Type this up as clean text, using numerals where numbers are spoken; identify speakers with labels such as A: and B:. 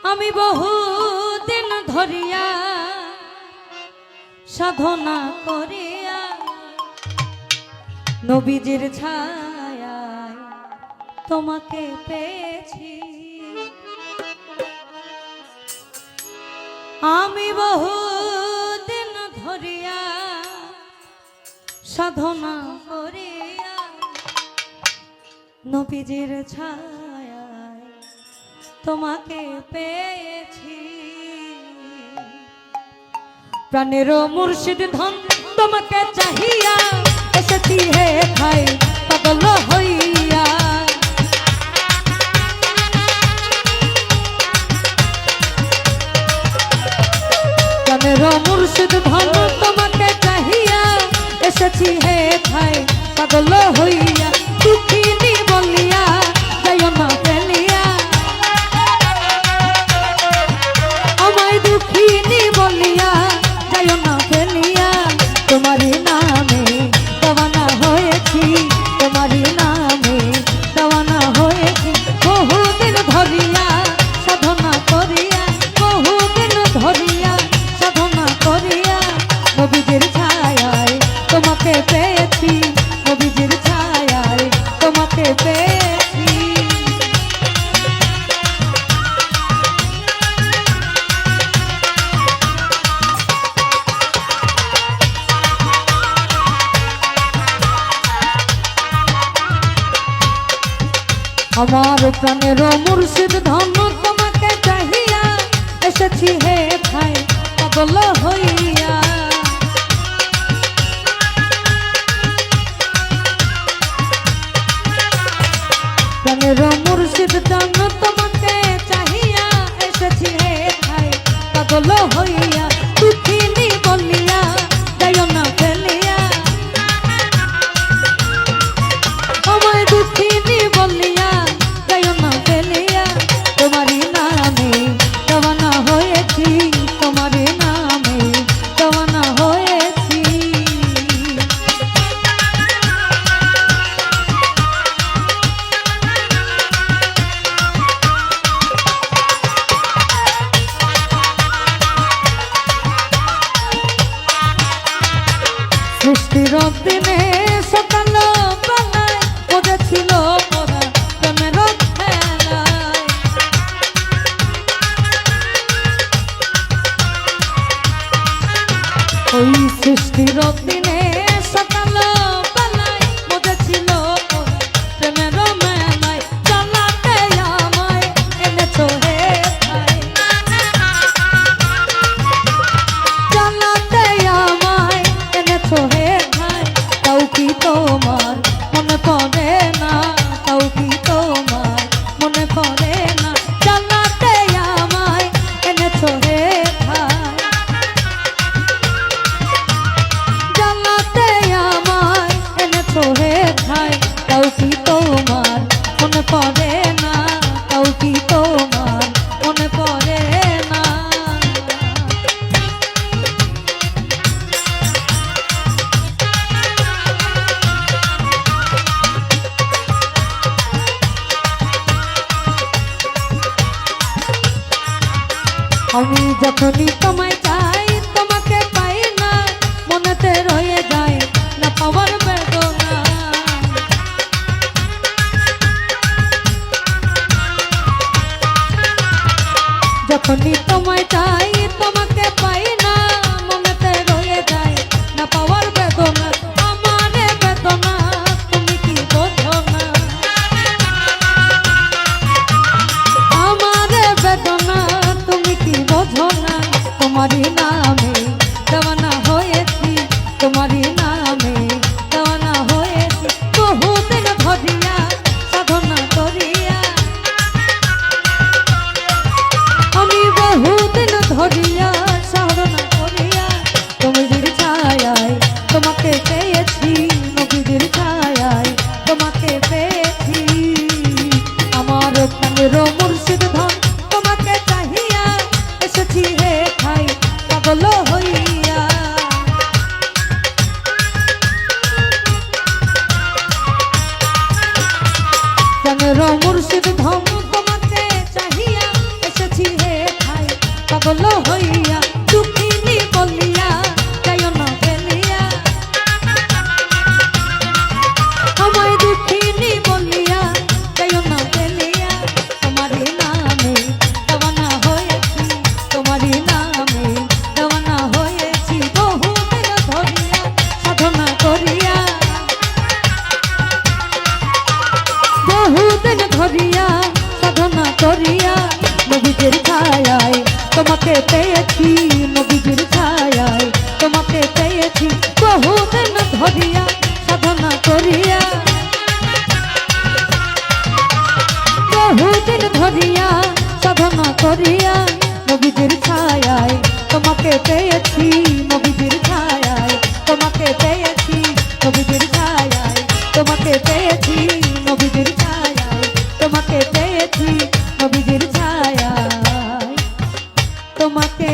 A: আমি বহুদিন ধরিয়া সাধনা করিয়া নবীজির ছায়ায় তোমাকে পেয়েছি। আমি বহুদিন ধরিয়া সাধনা করিয়া নবীজির ছায়ায় তোমাকে পেয়েছি। প্রাণের মুর্শিদ ধন তোমাকে চাহিয়া এসেছি হে খাই পাগল হইয়া। প্রাণের মুর্শিদ ধন তোমাকে চাহিয়া এসেছি হে খাই পাগল হইয়া। দুঃখিনী বলিয়া যাইও না ফেলিয়া, আমায় দুঃখিনী বলিয়া যাইও না ফেলিয়া। তোমারই নামে দেওয়ানা হয়েছি, তোমারই নামে দেওয়ানা হয়েছি। বহুদিন ধরিয়া সাধনা করিয়া, বহুদিন ধরিয়া সাধনা করিয়া নবীজির ছায়ায় তোমাকে পেয়েছি, নবীজির ছায়ায় তোমাকে পেয়েছি। আমার প্রাণের মুর্শিদ ধন তোমাকে চাহিয়া এসেছি হে ভাই পাগল হইয়া। প্রাণের মুর্শিদ ধন তোমাকে চাহিয়া এসেছি হে ভাই পাগল হইয়া। দুঃখিনী বলিয়া যাইও না ফেলিয়া, আমায় দুঃখিনী বলিয়া যাইও না ফেলিয়া। তোমারই নামে দেওয়ানা হয়েছি, তোমারই নামে দেওয়ানা হয়েছি। সৃষ্টির দিনে সকাল বেলায় পড়েছিল ওরা প্রেমের খেলায়। ওই সৃষ্টির দিনে সকাল বেলায় পড়েছিল ওরা প্রেমের মেলায়। চালাতে আমায় এনেছো হে ভাই, চালাতে আমায় এনেছো হে ভাই। তাও কি তোমার মনে পড়ে না, তাও কি তোমার মনে পড়ে না। চালাতে আমায় এনেছো হে ভাই, চালাতে আমায় এনেছো হে ভাই। তাও কি তোমার মনে পড়ে না, তাও কি তোমার মনে পড়ে না। আমি যখনই তোমায় চাই তোমাকে পাই না, মনেতে রয়ে যায় না পাওয়ার বেদনা। যখনই তোমায় চাই তোমাকে পাই না, মনেতে রয়ে যায় না পাওয়ার বেদনা। আমার বেদনা তুমি কি বোঝো না, আমার বেদনা তুমি কি বোঝো না। তোমারই নামে দেওয়ানা হয়েছি, তোমারই নামে দেওয়ানা হয়েছি। বহুদিন ধরিয়া সাধনা করিয়া, আমি বহুদিন ধরিয়া সাধনা করিয়া নবীজির ছায়ায় তোমাকে পেয়েছি, নবীজির ছায়ায় তোমাকে পেয়েছি। আমার প্রাণের মুর্শিদ ধন তোমাকে চাহিয়া এসেছি হে খাই পাগল হইয়া। প্রাণের মুর্শিদ ধন তোমাকে চাহিয়া এসেছি হে পাগল হইয়া দুঃখিনী বলিয়া যাইও না ফেলিয়া আমায় দুঃখিনী বলিয়া যাইও না ফেলিয়া তোমারই নামে দেওয়ানা হয়েছি তোমারই নামে দেওয়ানা হয়েছি বহুদিন ধরিয়া সাধনা করিয়া বহুদিন ধরিয়া সাধনা করিয়া নবীজির ছায়ায় তোমাকে পেয়েছি নবীজির ছায়ায় তোমাকে পেয়েছি বহুদিন ধরিয়া সাধনা করিয়া বহুদিন ধরিয়া সাধনা করিয়া নবীজির ছায়ায় তোমাকে পেয়েছি নবীজির ছায়ায় তোমাকে পেয়েছি নবীজির ছায়ায় তোমাকে পেয়েছি নবীজির ছায়ায় তোমাকে পেয়েছি নবীজির ছায়ায় তোমাকে